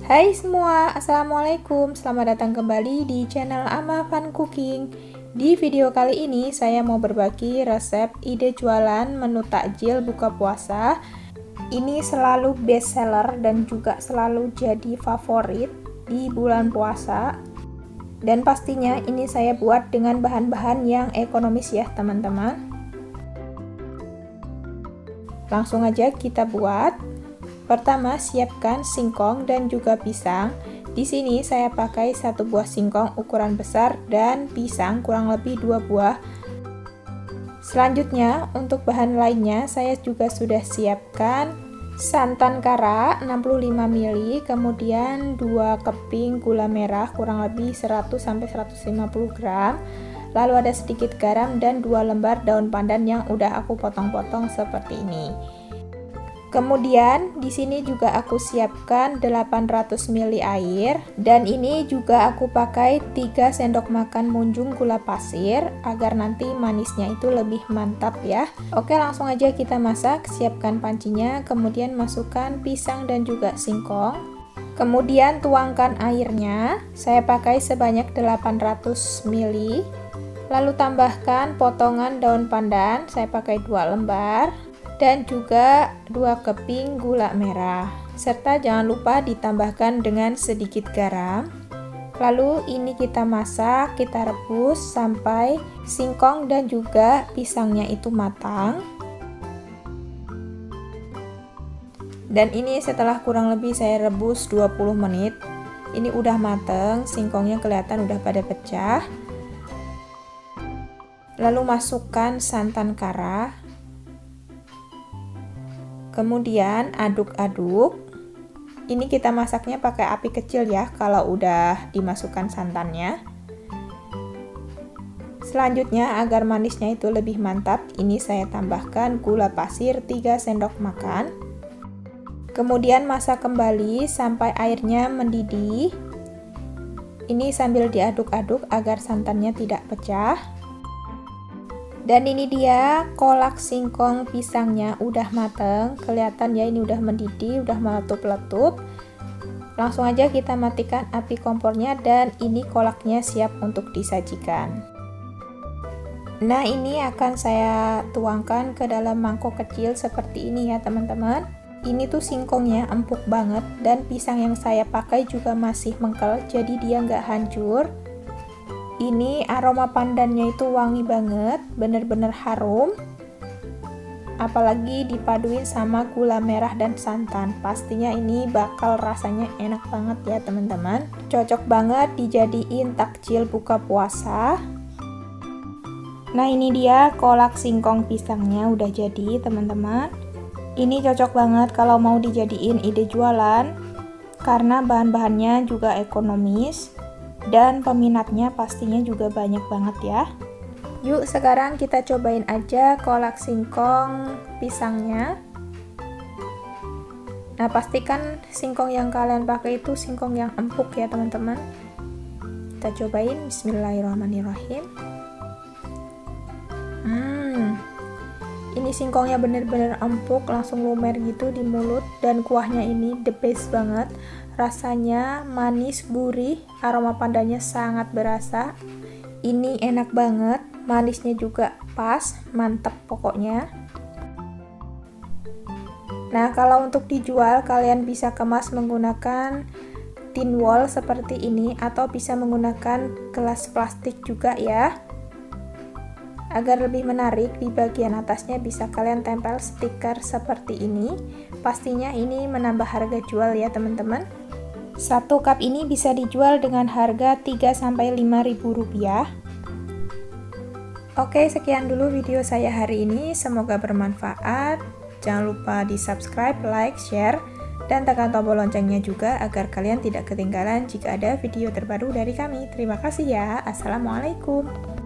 Hai semua, Assalamualaikum. Selamat datang kembali di channel Ama Fun Cooking. Di video kali ini saya mau berbagi resep ide jualan menu takjil buka puasa. Ini selalu best seller dan juga selalu jadi favorit di bulan puasa. Dan pastinya ini saya buat dengan bahan-bahan yang ekonomis ya teman-teman. Langsung aja kita buat. Pertama, siapkan singkong dan juga pisang. Di sini saya pakai 1 buah singkong ukuran besar dan pisang kurang lebih 2 buah. Selanjutnya, untuk bahan lainnya saya juga sudah siapkan santan kara 65 ml, kemudian 2 keping gula merah kurang lebih 100-150 gram. Lalu ada sedikit garam dan 2 lembar daun pandan yang udah aku potong-potong seperti ini. Kemudian di sini juga aku siapkan 800 ml air dan ini juga aku pakai 3 sendok makan munjung gula pasir agar nanti manisnya itu lebih mantap ya. Oke, langsung aja kita masak. Siapkan pancinya, kemudian masukkan pisang dan juga singkong. Kemudian tuangkan airnya. Saya pakai sebanyak 800 ml. Lalu tambahkan potongan daun pandan, saya pakai 2 lembar. Dan juga 2 keping gula merah, serta jangan lupa ditambahkan dengan sedikit garam. Lalu ini kita masak, kita rebus sampai singkong dan juga pisangnya itu matang. Dan ini setelah kurang lebih saya rebus 20 menit, ini udah mateng, singkongnya kelihatan udah pada pecah. Lalu masukkan santan kara. Kemudian aduk-aduk. Ini kita masaknya pakai api kecil ya kalau udah dimasukkan santannya. Selanjutnya agar manisnya itu lebih mantap, ini saya tambahkan gula pasir 3 sendok makan. Kemudian masak kembali sampai airnya mendidih. Ini sambil diaduk-aduk agar santannya tidak pecah. Dan ini dia kolak singkong pisangnya udah mateng, kelihatan ya ini udah mendidih, udah meletup-letup. Langsung aja kita matikan api kompornya dan ini kolaknya siap untuk disajikan. Nah, ini akan saya tuangkan ke dalam mangkok kecil seperti ini ya teman-teman. Ini tuh singkongnya empuk banget dan pisang yang saya pakai juga masih mengkel, jadi dia nggak hancur. Ini aroma pandannya itu wangi banget, bener-bener harum. Apalagi dipaduin sama gula merah dan santan. Pastinya ini bakal rasanya enak banget ya teman-teman. Cocok banget dijadiin takjil buka puasa. Nah, ini dia kolak singkong pisangnya udah jadi teman-teman. Ini cocok banget kalau mau dijadiin ide jualan karena bahan-bahannya juga ekonomis. Dan peminatnya pastinya juga banyak banget ya. Yuk sekarang kita cobain aja kolak singkong pisangnya. Nah, pastikan singkong yang kalian pakai itu singkong yang empuk ya teman-teman. Kita cobain, bismillahirrahmanirrahim. Ini singkongnya bener-bener empuk, langsung lumer gitu di mulut. Dan kuahnya ini the best banget. Rasanya manis, gurih, aroma pandannya sangat berasa. Ini enak banget, manisnya juga pas, mantap pokoknya. Nah, kalau untuk dijual kalian bisa kemas menggunakan tin wall seperti ini atau bisa menggunakan gelas plastik juga ya. Agar lebih menarik, di bagian atasnya bisa kalian tempel stiker seperti ini. Pastinya ini menambah harga jual ya teman-teman. 1 cup ini bisa dijual dengan harga 3-5 ribu rupiah. Oke, sekian dulu video saya hari ini. Semoga bermanfaat. Jangan lupa di subscribe, like, share, dan tekan tombol loncengnya juga agar kalian tidak ketinggalan jika ada video terbaru dari kami. Terima kasih ya. Assalamualaikum.